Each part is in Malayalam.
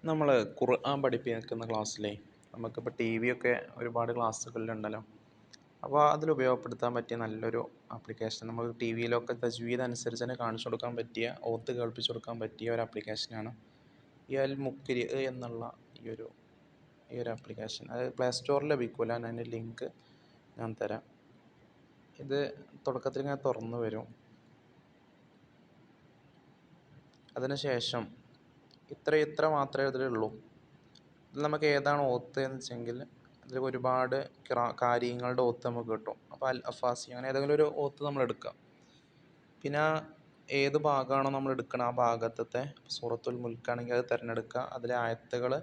നമ്മൾ ഖുർആൻ പഠിപ്പിക്കുന്ന ക്ലാസ്സിലെ നമുക്കിപ്പോൾ ടി വി ഒക്കെ ഒരുപാട് ക്ലാസ്സുകളിലുണ്ടല്ലോ. അപ്പോൾ അതിൽ ഉപയോഗപ്പെടുത്താൻ പറ്റിയ നല്ലൊരു ആപ്ലിക്കേഷൻ, നമ്മൾ ടി വിയിലൊക്കെ തജ്വീദ് അനുസരിച്ച് തന്നെ കാണിച്ചു കൊടുക്കാൻ പറ്റിയ, ഓത്ത് കേൾപ്പിച്ചു കൊടുക്കാൻ പറ്റിയ ഒരു ആപ്ലിക്കേഷനാണ് ഈ അൽ മുക്രി എന്നുള്ള ഈ ഒരു ആപ്ലിക്കേഷൻ. അത് പ്ലേ സ്റ്റോറിൽ ലഭിക്കില്ല. ഞാൻ അതിൻ്റെ ലിങ്ക് ഞാൻ തരാം. ഇത് തുടക്കത്തിൽ ഇങ്ങനെ തുറന്നു വരും. അതിനുശേഷം ഇത്ര മാത്രമേ ഇതിലുള്ളൂ. ഇതിൽ നമുക്ക് ഏതാണ് ഓത്ത് എന്ന് വെച്ചെങ്കിൽ ഇതിൽ ഒരുപാട് കാര്യങ്ങളുടെ ഓത്ത് നമുക്ക് കിട്ടും. അപ്പോൾ അൽ അഫാസി അങ്ങനെ ഏതെങ്കിലും ഒരു ഓത്ത് നമ്മൾ എടുക്കുക. പിന്നെ ഏത് ഭാഗമാണോ നമ്മൾ എടുക്കണം ആ ഭാഗത്തെ സൂറത്തുൽ മുൽക്കാണെങ്കിൽ അത് തിരഞ്ഞെടുക്കുക. അതിലെ ആയത്തുകൾ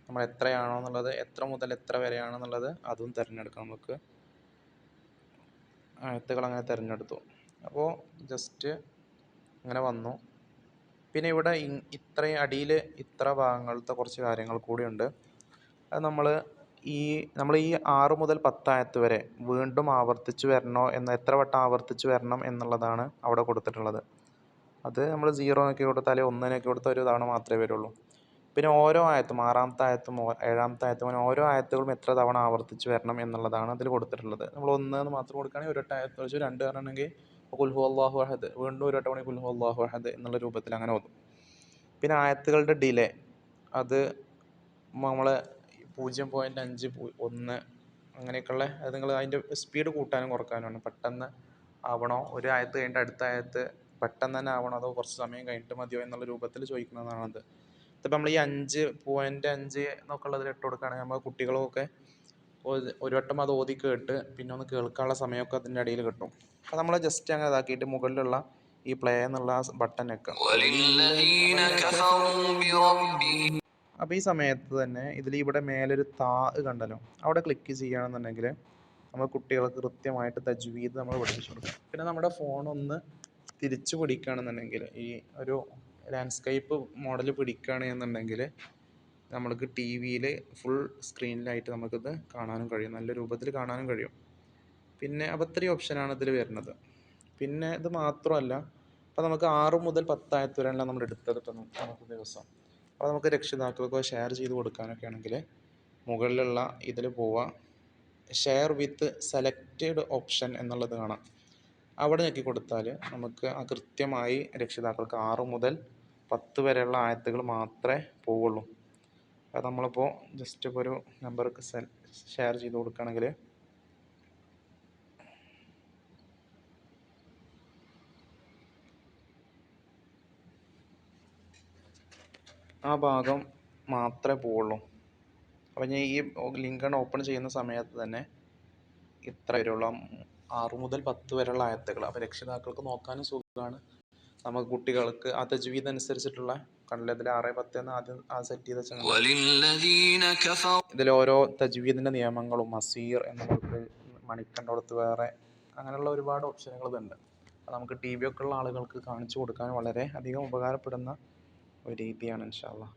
നമ്മൾ എത്രയാണോ എന്നുള്ളത്, എത്ര മുതൽ എത്ര വരെയാണെന്നുള്ളത് അതും തിരഞ്ഞെടുക്കാം. നമുക്ക് ആയത്തുകൾ അങ്ങനെ തിരഞ്ഞെടുത്തു. അപ്പോൾ ജസ്റ്റ് അങ്ങനെ വന്നു. പിന്നെ ഇവിടെ ഇത്രയും അടിയിൽ ഇത്ര ഭാഗങ്ങളത്തെ കുറച്ച് കാര്യങ്ങൾ കൂടിയുണ്ട്. അത് നമ്മൾ ഈ 6 മുതൽ 10 ആയത്ത് വരെ വീണ്ടും ആവർത്തിച്ച് വരണോ എത്ര വട്ടം ആവർത്തിച്ച് വരണം എന്നുള്ളതാണ് അവിടെ കൊടുത്തിട്ടുള്ളത്. അത് നമ്മൾ 0 നോക്കി കൊടുത്താൽ 1 നോക്കി കൊടുത്താൽ ഒരു തവണ മാത്രമേ വരുള്ളൂ. പിന്നെ ഓരോ ആയത്തും 6-ാമത്തെ ആയത്തും 7-ാമത്തെ ആയത്തും അങ്ങനെ ഓരോ ആയത്തുകളും എത്ര തവണ ആവർത്തിച്ച് വരണം എന്നുള്ളതാണ് അതിൽ കൊടുത്തിട്ടുള്ളത്. നമ്മൾ 1 എന്ന് മാത്രം കൊടുക്കുകയാണെങ്കിൽ ഒരു ആയത്ത് വെച്ച് 2 പറഞ്ഞിട്ടുണ്ടെങ്കിൽ ഖുൽ ഹു അല്ലാഹു അഹദ് വീണ്ടും ഒരു വട്ടം ഖുൽ ഹു അല്ലാഹു അഹദ് എന്നുള്ള രൂപത്തിൽ അങ്ങനെ ഓതും. പിന്നെ ആയത്തുകളുടെ ഡിലേ അത് നമ്മൾ 0.5 1 അങ്ങനെയൊക്കെയുള്ള അത് നിങ്ങൾ അതിൻ്റെ സ്പീഡ് കൂട്ടാനും കുറക്കാനുമാണ്. പെട്ടെന്ന് ആവണോ, ഒരു ആയത്ത് കഴിഞ്ഞിട്ട് അടുത്ത ആയത്ത് പെട്ടെന്ന് തന്നെ ആവണോ, അതോ കുറച്ച് സമയം കഴിഞ്ഞിട്ട് മതിയോ എന്നുള്ള രൂപത്തിൽ ചോദിക്കുന്നതാണത്. ഇതിപ്പോൾ നമ്മൾ ഈ 5.5 എന്നൊക്കെ ഉള്ളതിൽ ഇട്ട് കൊടുക്കുകയാണെങ്കിൽ നമ്മൾ കുട്ടികളൊക്കെ ഒരു വട്ടം അത് ഓതി കേട്ട് പിന്നെ ഒന്ന് കേൾക്കാനുള്ള സമയമൊക്കെ അതിൻ്റെ ഇടയിൽ കിട്ടും. അപ്പോൾ നമ്മൾ ജസ്റ്റ് അങ്ങനെ ഇതാക്കിയിട്ട് മുകളിലുള്ള ഈ പ്ലേ എന്നുള്ള ബട്ടൺ വെക്കുക. അപ്പോൾ ഈ സമയത്ത് തന്നെ ഇവിടെ മേലൊരു താ കണ്ടല്ലോ, അവിടെ ക്ലിക്ക് ചെയ്യുകയാണെന്നുണ്ടെങ്കിൽ നമ്മൾ കുട്ടികൾക്ക് കൃത്യമായിട്ട് തജ്വീദ് നമ്മൾ പഠിപ്പിച്ചു കൊടുക്കും. പിന്നെ നമ്മുടെ ഫോണൊന്ന് തിരിച്ചു പിടിക്കുകയാണെന്നുണ്ടെങ്കിൽ ഈ ഒരു ലാൻഡ്സ്കേപ്പ് മോഡൽ പിടിക്കുകയാണെന്നുണ്ടെങ്കിൽ നമ്മൾക്ക് ടി വിയിൽ ഫുൾ സ്ക്രീനിലായിട്ട് നമുക്കിത് കാണാനും കഴിയും, നല്ല രൂപത്തിൽ കാണാനും കഴിയും. പിന്നെ അപ്പോൾ ഇത്രയും ഓപ്ഷനാണ് ഇതിൽ വരുന്നത്. പിന്നെ ഇത് മാത്രമല്ല, അപ്പോൾ നമുക്ക് 6 മുതൽ 10 ആയത്ത് വരെയുള്ള നമ്മൾ എടുത്തത് നമുക്ക് ദിവസം. അപ്പോൾ നമുക്ക് രക്ഷിതാക്കൾക്ക് ഷെയർ ചെയ്ത് കൊടുക്കാനൊക്കെ ആണെങ്കിൽ മുകളിലുള്ള ഇതിൽ പോവുക, ഷെയർ വിത്ത് സെലക്റ്റഡ് ഓപ്ഷൻ എന്നുള്ളത് കാണാം. അവിടെ ഞെക്കി കൊടുത്താൽ നമുക്ക് കൃത്യമായി രക്ഷിതാക്കൾക്ക് 6 മുതൽ 10 വരെയുള്ള ആയത്തുകൾ മാത്രമേ പോവുള്ളൂ. അത് നമ്മളിപ്പോൾ ജസ്റ്റ് ഇപ്പോൾ ഒരു നമ്പർക്ക് ഷെയർ ചെയ്ത് കൊടുക്കുകയാണെങ്കിൽ ആ ഭാഗം മാത്രമേ പോവുള്ളൂ. അപ്പോൾ ഞാൻ ഈ ലിങ്ക് ഓപ്പൺ ചെയ്യുന്ന സമയത്ത് തന്നെ ഇത്ര വരെയുള്ള 6 മുതൽ 10 വരെയുള്ള ആയത്തുകൾ. അപ്പോൾ രക്ഷിതാക്കൾക്ക് നോക്കാനും സുഖമാണ്, നമുക്ക് കുട്ടികൾക്ക് ആ തജ്വീദ് അനുസരിച്ചിട്ടുള്ള കണ്ടില്ല, ഇതിൽ 6-10 എന്ന് ആദ്യം സെറ്റ് ചെയ്ത് വെച്ചാൽ ഇതിൽ ഓരോ തജ്വീദിൻ്റെ നിയമങ്ങളും മസീർ എന്നുള്ളത് മണിക്കണ്ടോടത്ത് വേറെ അങ്ങനെയുള്ള ഒരുപാട് ഓപ്ഷനുകൾ ഇതുണ്ട്. അത് നമുക്ക് ടി വി ഒക്കെ ഉള്ള ആളുകൾക്ക് കാണിച്ചു കൊടുക്കാൻ വളരെ അധികം ഉപകാരപ്പെടുന്ന ഒരു രീതിയാണ് ഇൻഷാ അല്ലാഹ്.